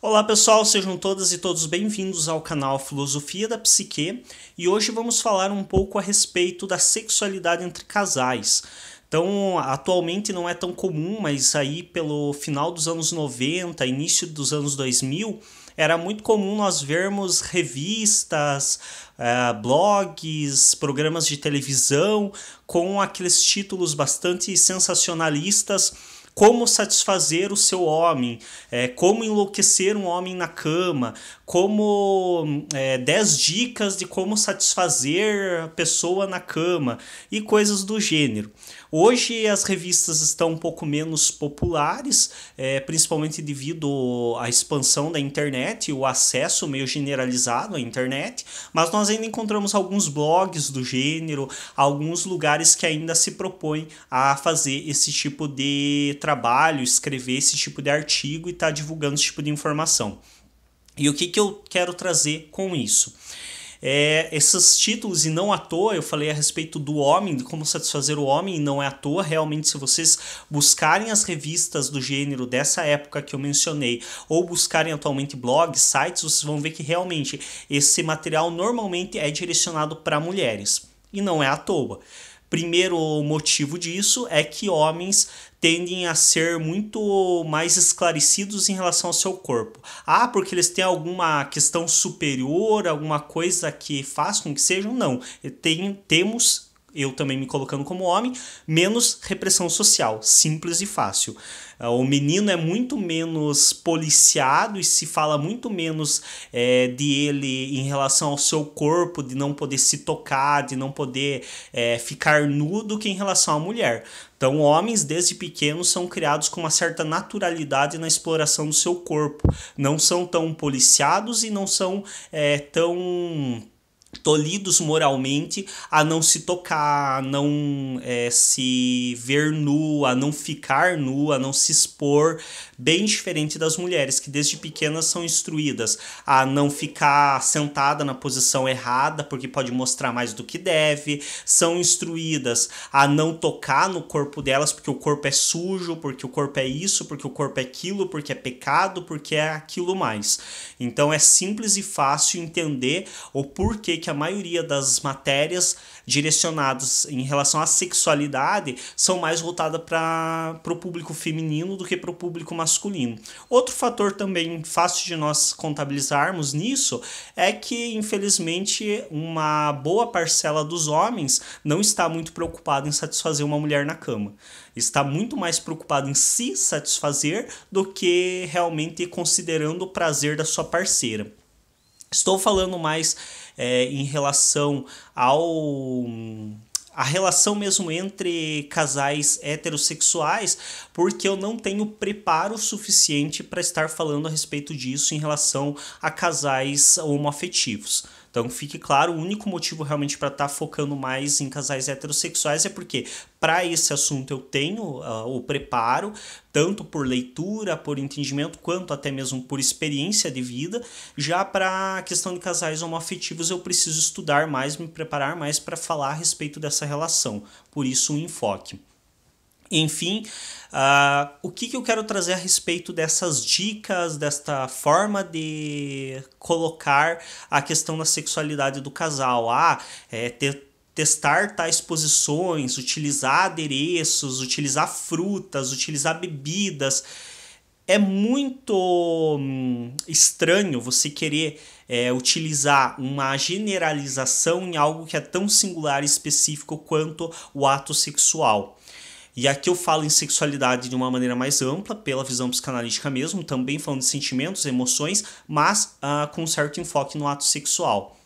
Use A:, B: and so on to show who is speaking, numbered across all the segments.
A: Olá pessoal, sejam todas e todos bem-vindos ao canal Filosofia da Psique e hoje vamos falar um pouco a respeito da sexualidade entre casais. Então, atualmente não é tão comum, mas aí pelo final dos anos 90, início dos anos 2000, era muito comum nós vermos revistas, blogs, programas de televisão com aqueles títulos bastante sensacionalistas. Como satisfazer o seu homem, como enlouquecer um homem na cama, como 10 dicas de como satisfazer a pessoa na cama e coisas do gênero. Hoje as revistas estão um pouco menos populares, principalmente devido à expansão da internet e o acesso meio generalizado à internet, mas nós ainda encontramos alguns blogs do gênero, alguns lugares que ainda se propõem a fazer esse tipo de trabalho, escrever esse tipo de artigo e estar divulgando esse tipo de informação. E o que eu quero trazer com isso? Esses títulos, e não à toa, eu falei a respeito do homem, de como satisfazer o homem, e não é à toa, realmente, se vocês buscarem as revistas do gênero dessa época que eu mencionei, ou buscarem atualmente blogs, sites, vocês vão ver que realmente esse material normalmente é direcionado para mulheres, e não é à toa. Primeiro motivo disso é que homens tendem a ser muito mais esclarecidos em relação ao seu corpo. Porque eles têm alguma questão superior, alguma coisa que faz com que sejam? Não. Temos, eu também me colocando como homem, menos repressão social, simples e fácil. O menino é muito menos policiado e se fala muito menos dele em relação ao seu corpo, de não poder se tocar, de não poder ficar nu, do que em relação à mulher. Então, homens desde pequenos são criados com uma certa naturalidade na exploração do seu corpo. Não são tão policiados e não são tão tolhidos moralmente a não se tocar, a não se ver nu, a não ficar nu, a não se expor, bem diferente das mulheres que desde pequenas são instruídas a não ficar sentada na posição errada porque pode mostrar mais do que deve, são instruídas a não tocar no corpo delas porque o corpo é sujo, porque o corpo é isso, porque o corpo é aquilo, porque é pecado, porque é aquilo mais. Então é simples e fácil entender o porquê que a maioria das matérias direcionadas em relação à sexualidade são mais voltadas para o público feminino do que para o público masculino. Outro fator também fácil de nós contabilizarmos nisso é que, infelizmente, uma boa parcela dos homens não está muito preocupado em satisfazer uma mulher na cama. Está muito mais preocupado em se satisfazer do que realmente considerando o prazer da sua parceira. Estou falando mais em relação a relação mesmo entre casais heterossexuais, porque eu não tenho preparo suficiente para estar falando a respeito disso em relação a casais homoafetivos. Então fique claro, o único motivo realmente para estar focando mais em casais heterossexuais é porque para esse assunto eu tenho o preparo, tanto por leitura, por entendimento, quanto até mesmo por experiência de vida. Já para a questão de casais homoafetivos eu preciso estudar mais, me preparar mais para falar a respeito dessa relação, por isso o enfoque. Enfim, o que eu quero trazer a respeito dessas dicas, desta forma de colocar a questão da sexualidade do casal? Testar tais posições, utilizar adereços, utilizar frutas, utilizar bebidas. É muito estranho você querer utilizar uma generalização em algo que é tão singular e específico quanto o ato sexual. E aqui eu falo em sexualidade de uma maneira mais ampla, pela visão psicanalítica mesmo, também falando de sentimentos, emoções, mas com um certo enfoque no ato sexual.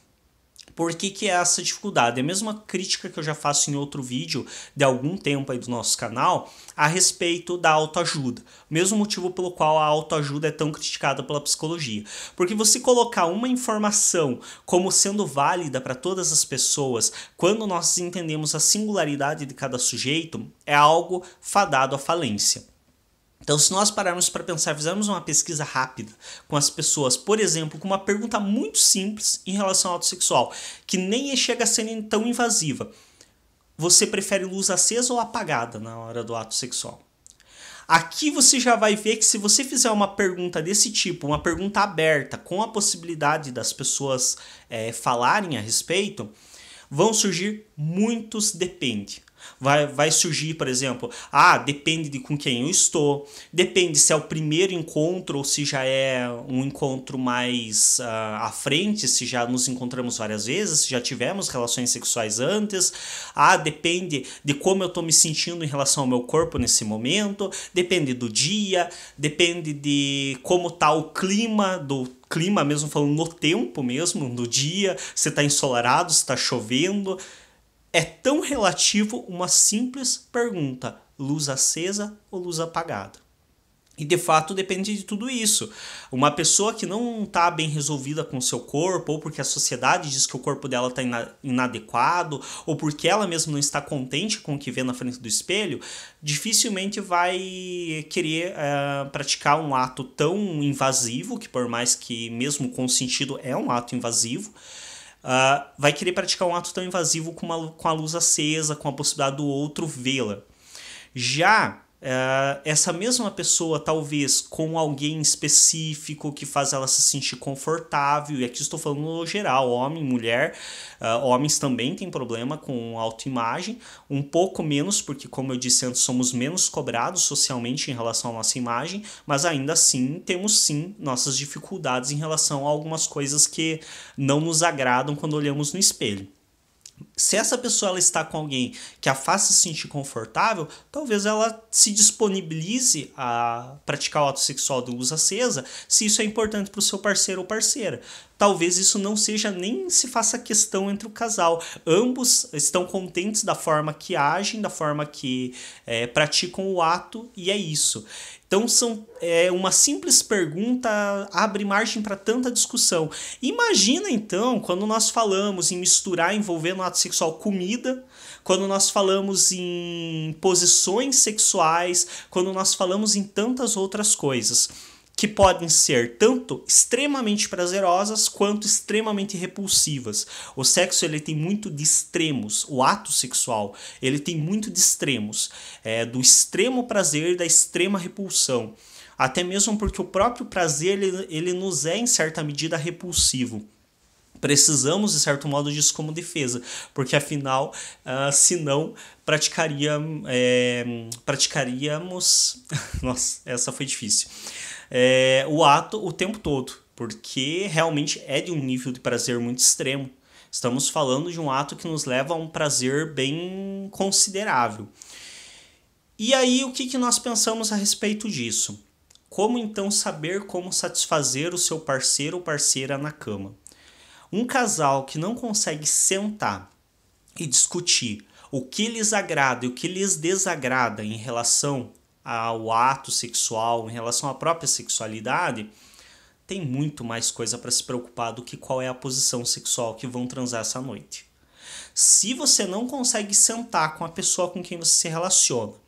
A: Por que é essa dificuldade? É a mesma crítica que eu já faço em outro vídeo de algum tempo aí do nosso canal a respeito da autoajuda. Mesmo motivo pelo qual a autoajuda é tão criticada pela psicologia. Porque você colocar uma informação como sendo válida para todas as pessoas, quando nós entendemos a singularidade de cada sujeito, é algo fadado à falência. Então, se nós pararmos para pensar, fizermos uma pesquisa rápida com as pessoas, por exemplo, com uma pergunta muito simples em relação ao ato sexual, que nem chega a ser tão invasiva. Você prefere luz acesa ou apagada na hora do ato sexual? Aqui você já vai ver que se você fizer uma pergunta desse tipo, uma pergunta aberta, com a possibilidade das pessoas falarem a respeito, vão surgir muitos depende. Vai surgir, por exemplo, depende de com quem eu estou, depende se é o primeiro encontro ou se já é um encontro mais à frente, se já nos encontramos várias vezes, se já tivemos relações sexuais antes, depende de como eu estou me sentindo em relação ao meu corpo nesse momento, depende do dia, depende de como está o clima mesmo, falando no tempo mesmo, do dia, se está ensolarado, se está chovendo. É tão relativo uma simples pergunta: luz acesa ou luz apagada? E de fato depende de tudo isso. Uma pessoa que não está bem resolvida com o seu corpo, ou porque a sociedade diz que o corpo dela está inadequado, ou porque ela mesma não está contente com o que vê na frente do espelho, dificilmente vai querer praticar um ato tão invasivo, que por mais que mesmo consentido é um ato invasivo, vai querer praticar um ato tão invasivo com a luz acesa, com a possibilidade do outro vê-la. Já essa mesma pessoa, talvez com alguém específico que faz ela se sentir confortável, e aqui estou falando no geral, homem, mulher, homens também têm problema com autoimagem, um pouco menos, porque como eu disse antes, somos menos cobrados socialmente em relação à nossa imagem, mas ainda assim temos sim nossas dificuldades em relação a algumas coisas que não nos agradam quando olhamos no espelho. Se essa pessoa ela está com alguém que a faça se sentir confortável, talvez ela se disponibilize a praticar o ato sexual de luz acesa, se isso é importante para o seu parceiro ou parceira. Talvez isso não seja nem se faça questão entre o casal. Ambos estão contentes da forma que agem, da forma que praticam o ato, e é isso. Então, uma simples pergunta abre margem para tanta discussão. Imagina, então, quando nós falamos em misturar, envolver no ato sexual comida, quando nós falamos em posições sexuais, quando nós falamos em tantas outras coisas que podem ser tanto extremamente prazerosas quanto extremamente repulsivas. O sexo ele tem muito de extremos, o ato sexual ele tem muito de extremos, do extremo prazer e da extrema repulsão. Até mesmo porque o próprio prazer ele nos é em certa medida repulsivo. Precisamos, de certo modo, disso como defesa, porque afinal, se não, praticaríamos... Nossa, essa foi difícil. O ato o tempo todo, porque realmente é de um nível de prazer muito extremo. Estamos falando de um ato que nos leva a um prazer bem considerável. E aí, o que nós pensamos a respeito disso? Como então saber como satisfazer o seu parceiro ou parceira na cama? Um casal que não consegue sentar e discutir o que lhes agrada e o que lhes desagrada em relação ao ato sexual, em relação à própria sexualidade, tem muito mais coisa para se preocupar do que qual é a posição sexual que vão transar essa noite. Se você não consegue sentar com a pessoa com quem você se relaciona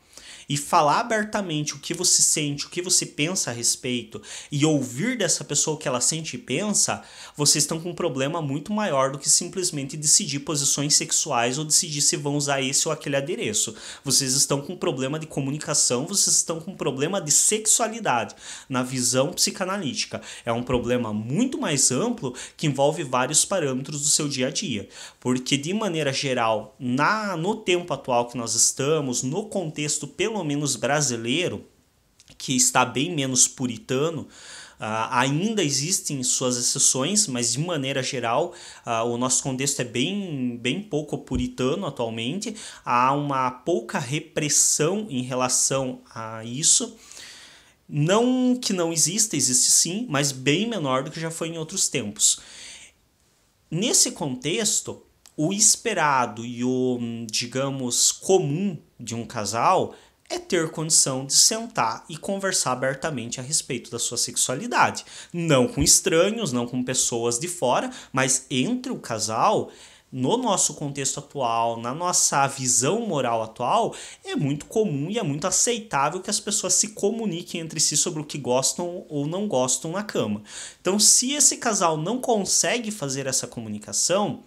A: e falar abertamente o que você sente, o que você pensa a respeito e ouvir dessa pessoa o que ela sente e pensa, vocês estão com um problema muito maior do que simplesmente decidir posições sexuais ou decidir se vão usar esse ou aquele adereço. Vocês estão com um problema de comunicação, vocês estão com um problema de sexualidade na visão psicanalítica. É um problema muito mais amplo que envolve vários parâmetros do seu dia a dia. Porque, de maneira geral, no tempo atual que nós estamos, no contexto pelo menos brasileiro, que está bem menos puritano, ainda existem suas exceções, mas de maneira geral o nosso contexto é bem pouco puritano atualmente. Há uma pouca repressão em relação a isso. Não que não exista, existe sim, mas bem menor do que já foi em outros tempos. Nesse contexto, o esperado e o, digamos, comum de um casal é ter condição de sentar e conversar abertamente a respeito da sua sexualidade. Não com estranhos, não com pessoas de fora, mas entre o casal, no nosso contexto atual, na nossa visão moral atual, é muito comum e é muito aceitável que as pessoas se comuniquem entre si sobre o que gostam ou não gostam na cama. Então, se esse casal não consegue fazer essa comunicação,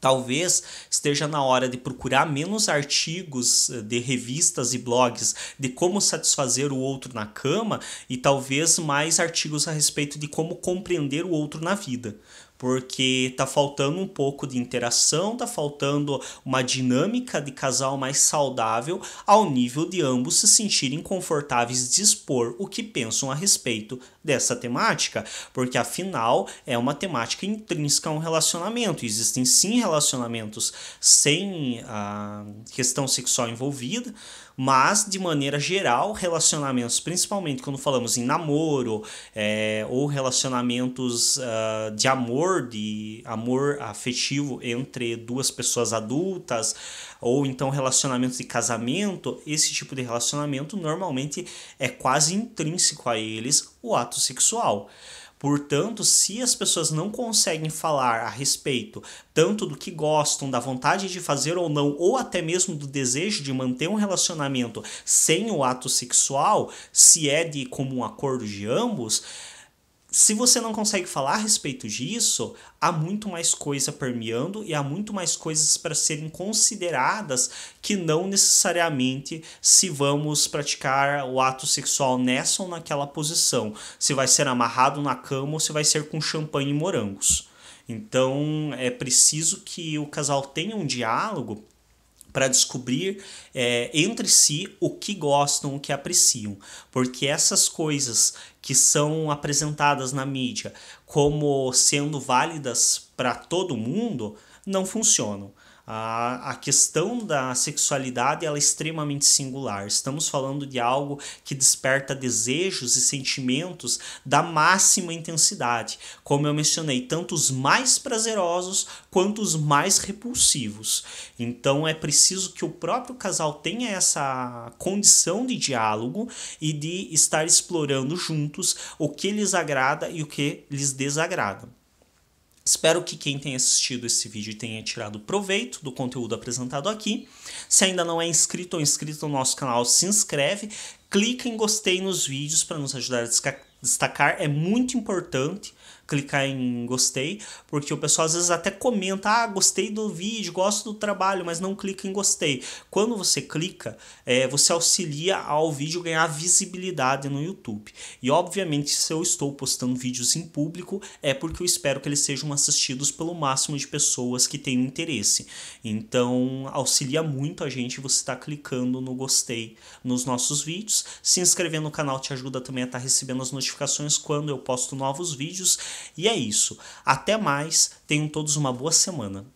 A: Talvez esteja na hora de procurar menos artigos de revistas e blogs de como satisfazer o outro na cama e talvez mais artigos a respeito de como compreender o outro na vida. Porque tá faltando um pouco de interação, tá faltando uma dinâmica de casal mais saudável ao nível de ambos se sentirem confortáveis de expor o que pensam a respeito dessa temática, porque afinal é uma temática intrínseca a um relacionamento. Existem sim relacionamentos sem a questão sexual envolvida, mas de maneira geral, relacionamentos, principalmente quando falamos em namoro, ou relacionamentos de amor afetivo entre duas pessoas adultas, ou então relacionamentos de casamento, esse tipo de relacionamento normalmente é quase intrínseco a eles o ato sexual. Portanto, se as pessoas não conseguem falar a respeito tanto do que gostam, da vontade de fazer ou não, ou até mesmo do desejo de manter um relacionamento sem o ato sexual, se é de comum acordo de ambos, se você não consegue falar a respeito disso, há muito mais coisa permeando e há muito mais coisas para serem consideradas que não necessariamente se vamos praticar o ato sexual nessa ou naquela posição, se vai ser amarrado na cama ou se vai ser com champanhe e morangos. Então é preciso que o casal tenha um diálogo para descobrir entre si o que gostam, o que apreciam. Porque essas coisas que são apresentadas na mídia como sendo válidas para todo mundo não funcionam. A questão da sexualidade ela é extremamente singular. Estamos falando de algo que desperta desejos e sentimentos da máxima intensidade. Como eu mencionei, tanto os mais prazerosos quanto os mais repulsivos. Então é preciso que o próprio casal tenha essa condição de diálogo e de estar explorando juntos o que lhes agrada e o que lhes desagrada. Espero que quem tenha assistido esse vídeo tenha tirado proveito do conteúdo apresentado aqui. Se ainda não é inscrito ou inscrito no nosso canal, se inscreve, clica em gostei nos vídeos para nos ajudar a destacar. É muito importante clicar em gostei, porque o pessoal às vezes até comenta, gostei do vídeo, gosto do trabalho, mas não clica em gostei. Quando você clica, você auxilia ao vídeo ganhar visibilidade no YouTube. E obviamente se eu estou postando vídeos em público, é porque eu espero que eles sejam assistidos pelo máximo de pessoas que tenham interesse. Então auxilia muito a gente você estar clicando no gostei nos nossos vídeos. Se inscrever no canal te ajuda também a estar recebendo as notificações quando eu posto novos vídeos. E é isso. Até mais. Tenham todos uma boa semana.